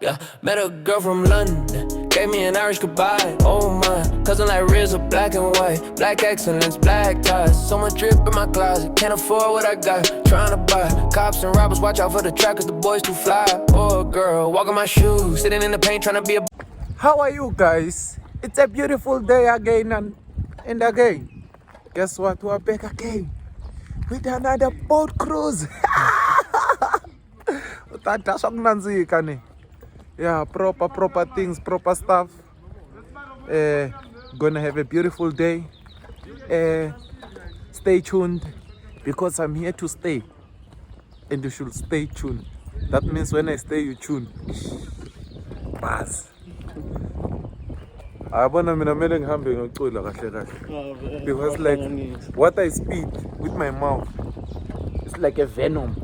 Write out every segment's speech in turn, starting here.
Yeah. Met a girl from London, gave me an Irish goodbye. Oh my, cousin like RZA, black and white, black excellence, black ties. So much drip in my closet, can't afford what I got. Trying to buy cops and robbers, watch out for the trap 'cause the boys too fly. Oh girl, walking my shoes, sitting in the paint, trying to be a. How are you guys? It's a beautiful day again and again. Guess what? We're back again with another boat cruise. Yeah, proper things, proper stuff. Gonna have a beautiful day. Stay tuned because I'm here to stay, and you should stay tuned. That means when I stay, you tune. Buzz. Abona mina kumele ngihambe ngocula kahle kahle because like what I speak with my mouth it's like a venom.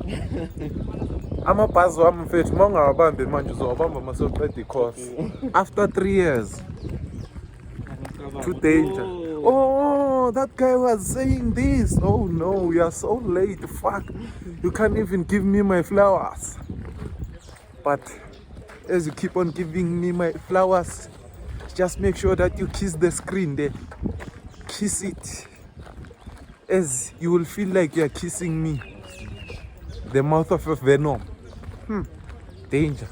Amabhazi wami mfethu mawungawabambi manje uzowabamba masoqeda course after 3 years. Too danger. Oh, that guy was saying this. Oh no, you are so late. Fuck, you can't even give me my flowers. But as you keep on giving me my flowers, just make sure that you kiss the screen there. Kiss it. As you will feel like you are kissing me. The mouth of a venom. Danger.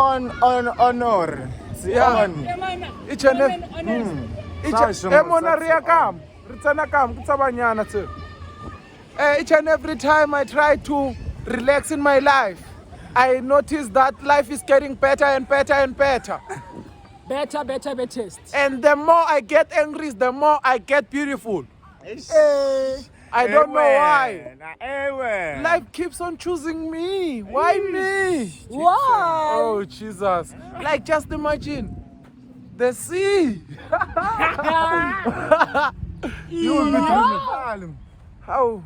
On honor. Yeah. Each and each and every time I try to relax in my life, I notice that life is getting better and better and better. Better. And the more I get angry, the more I get beautiful. I don't know why. Life keeps on choosing me. Why me? Why? Oh, Jesus. Like, just imagine the sea. How?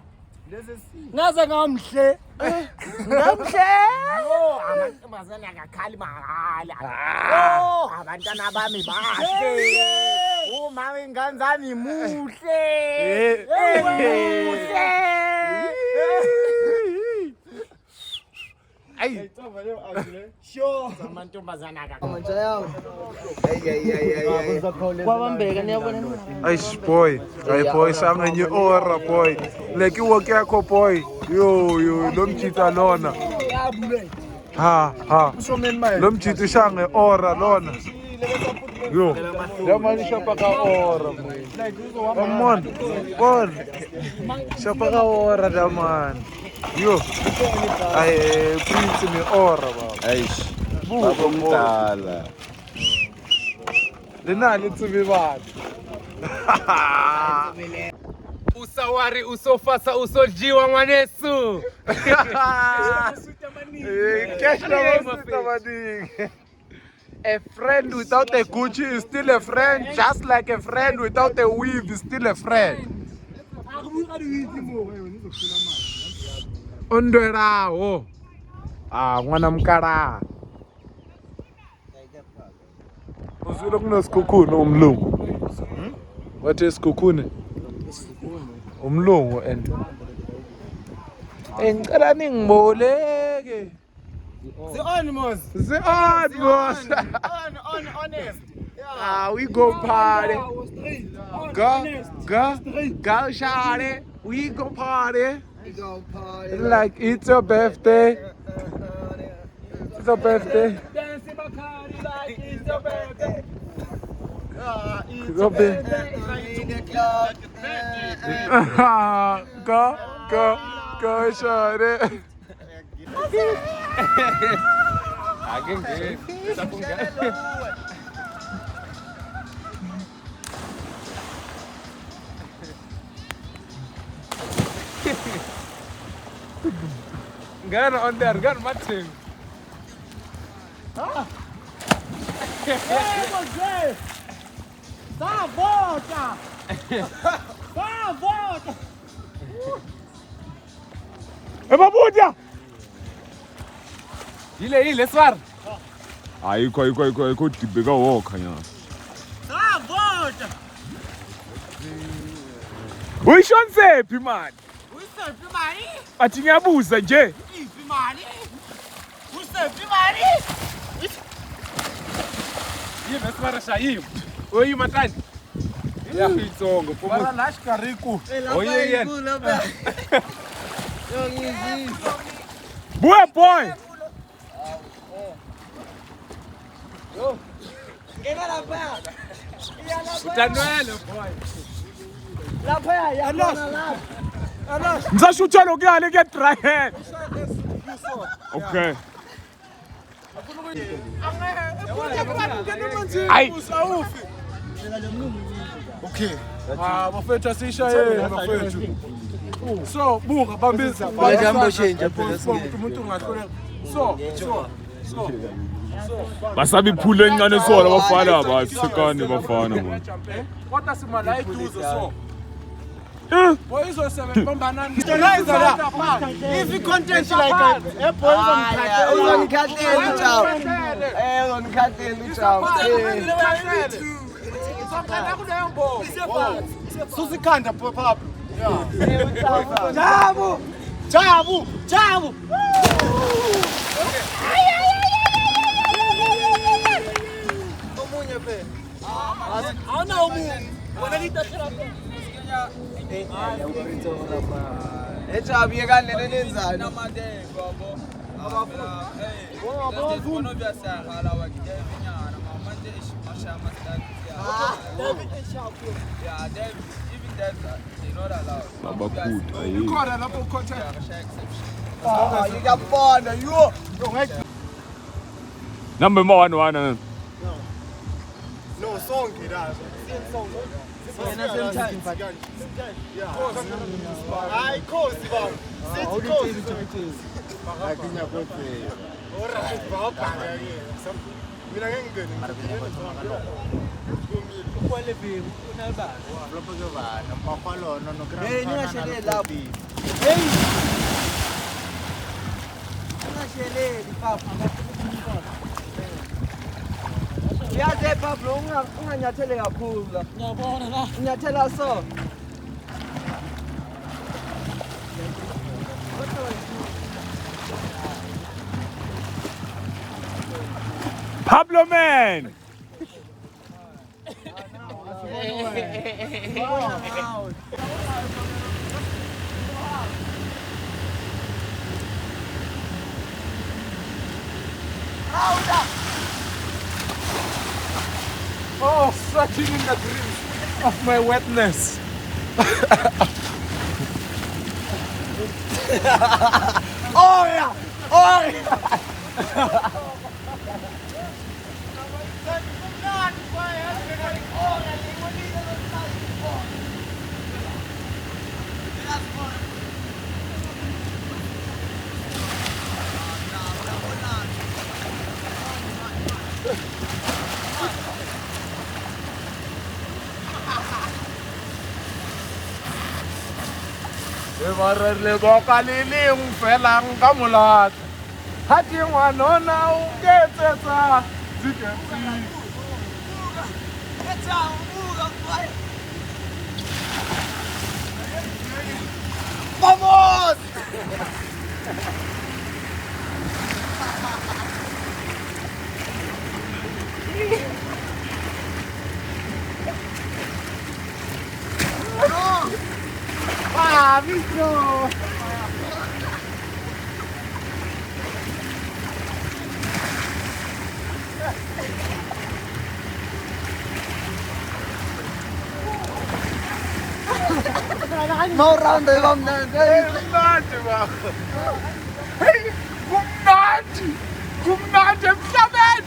Ngaze ngamhle. Ngamhle. Oh, amantombazane akakhali mahala. Oh, abantwana bami bahle. Uma ingane zami muhle. Muhle. Ay. Sure. Amantombazane akakhali. Kwabambeka niyabona nini? Aish boy. Ay boy sangenye ora boy. Like iwoke yakho boy. Yo lo mjita lona. Ha. Lo mjita ushange ora lona. Yo. Yamani shapa ka ora boy. Come on. Shapa ka ora daman. Yo. Ay prince me ora baba. Eish. Baba mdala. Lenani tsibi bani. Usawari usofasa usojiwa mwanesu. A friend without a Gucci is still a friend, just like a friend without a weave is still a friend. Ondwerawo. Ngwana mkara. Uzwile kunesikhukhune umlungu. What is sikhukhune? Umlungu and ngicela ningiboleke. Honest. Honest. We go party. Go shawty. We go party. Like it's your birthday. It's your birthday. Go shawty. Gana on there, gana matching. Emabuja. Ile swar. Ayikho dibeka wokha nya. Uyishonsephi man? Usephi mali? Athi ngiyabuza nje. Iphi mali? Usephi mali? Yini swara shayim. Oyi matani. Ya itsongo Bara lashkariku. Oye yen. Boy boy. Ngena lapha. Utanwele boy. Lapha ya lapha. Ngizashutsha lokuyale ke dry hand. Okay. Ay. Okay. Bafethu asishaye bafethu. So buka bambisa. Umuntu ungahluleka. So. Basabi phule encane sona bafana abasekane bafana man. Kodwa simala iduze so. Boy izosebenza bambana. If content like a boy uzongikhathela ujawu. Uzongikhathela ujawu. Sokhana kuleyo mbobo. Susikhanda papa. Jabu. Omunye phe. Awuna omunye. Wena litashela phe. Ejabu yekanele lenzani? Namadengo yabo. Babakhuda ayi. Khona lapho content. Ngiyabona yo. Number 1 No song ngidala. Song. Hayi khosi baba. Sithi khosi. Akinya kothi. Ora bawabhanga ke. Yaze Pablo unganyathele kakhulu la. Ngiyabona la. Unyathela so. Pablo man. Oh, sucking in the grip of my wetness. Oh yeah. Oh yeah. Le boka le leng fela nka molata. Ha ke ngwanona o ketsetsa diketsi. Vamos! Ah, Visto! Mau round the bomb Kumnandi emhlabeni.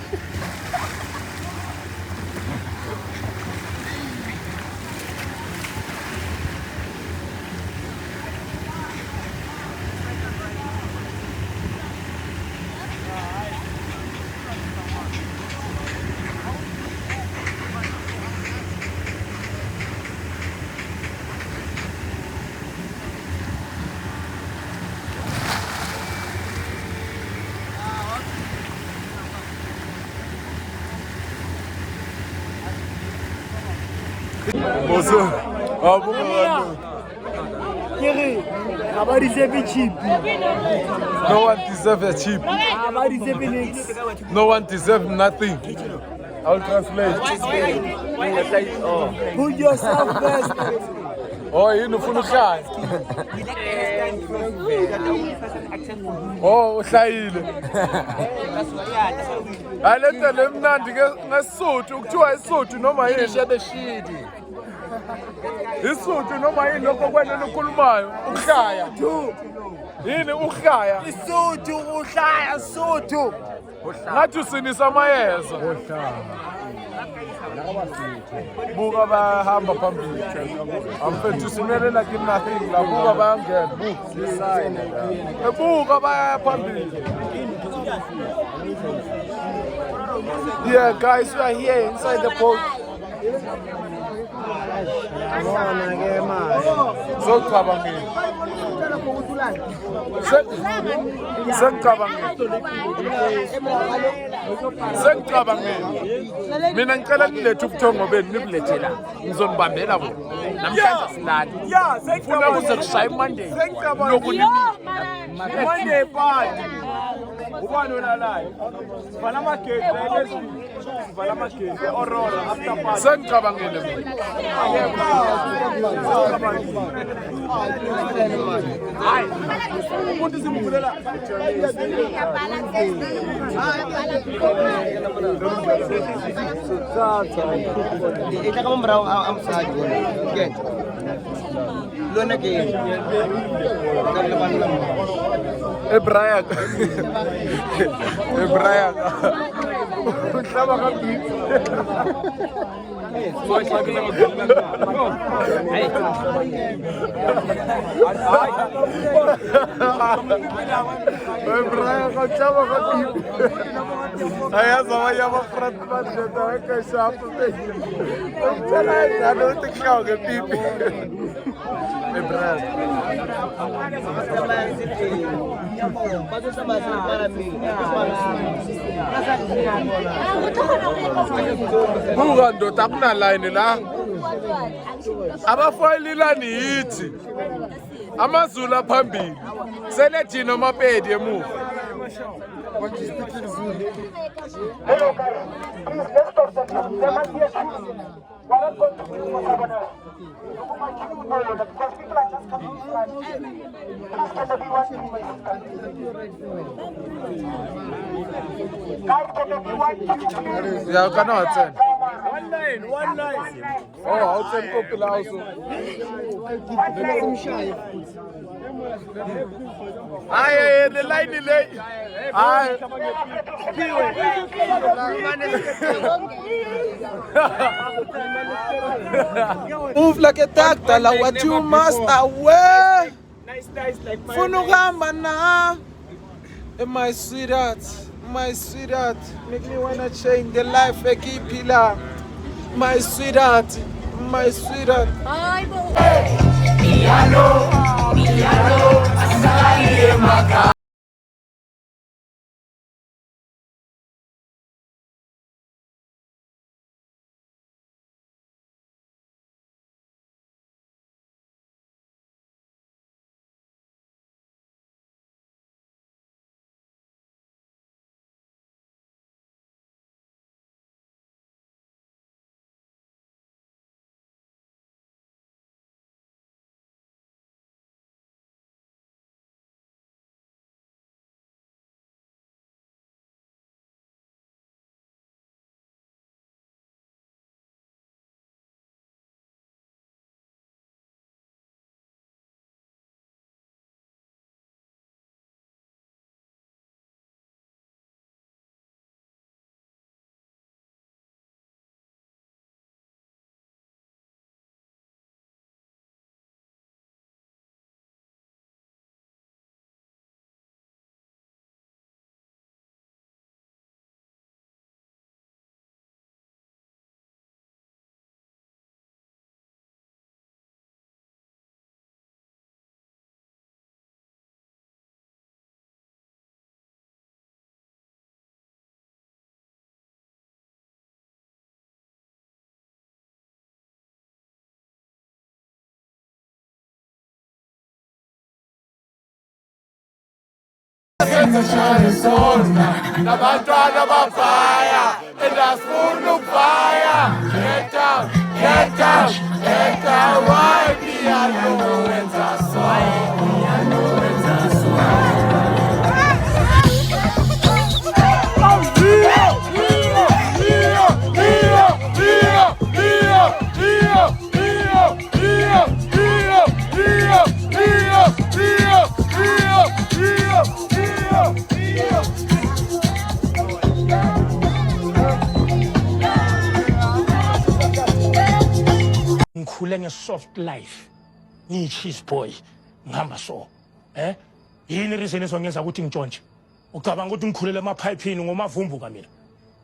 Bonjour. Ah bon, Kiri, aba deserve cheap. no one deserves a chip. Aba deserve nix. No one deserves nothing. I'll translate. Put yourself first. Oh, yini ufuna ukuhlaya? Oh, uhlayile. Alento lemnandi ngesuthu ukuthiwa isuthu noma yini shedeshidi. Isuthu noma yini lokho kwena ukukhulumayo ukuhlaya. Yini ukuhlaya? Isuthu uhlaya isuthu. Ngathi usinisa amayeza. Buka bahamba phambili. Amfethu simelela kimi nothing la buka bayangena. Buka baya phambili. Yeah, guys, we are here inside the boat. Sengicabangile. Mina ngicela nilethe ubuthongo benu nibulethe la. Ngizonibambela bona. Namhlanje silali. Ufuna kuze kushaye Monday. Monday party. Ubani olalayo? Vala amagate vala amagate Aurora after party. Sengicabangile mina. Hayi. Umuntu simvulela. Ita kama mrao amsaji. Get. Lona ke. Brian. Uhlaba kaBeat. Hey Brian, kachaba kaBeat. Ayazi abanye abafront badleta wekeshapu. I don't think how get people. Hey Brian. Buka ndoda akuna line la. Abafayilila ni yithi. AmaZulu aphambili. Sele Jino Mapedi emuva. What is speaking Zulu? Hello guys. Please let's talk something. There might be a shooting. We're not going to do whatever else. Because people are just coming to try. Please can everyone do my guys, can everyone do? Yeah, I cannot attend. One line. Oh, outside popular also. Aye, the line delay. Aye. Move like a doctor, like what you must away. Nice, like my Funugamba na. My sweetheart, make me wanna change the life I keep pillar. My sweetheart. Nabantwana bafaya, endasifuna ukufaya. Get down, why piano wenza so? Ngikhule nge-soft life ngiyi-cheese boy ngihamba so yini reason esongenza ukuthi ngitshontshe ucabanga ukuthi ngikhulele emaphayiphini ngomavumbuka mina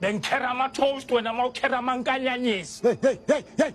bengikhera ama-toast wena ma ukhera amankanyanyisi hey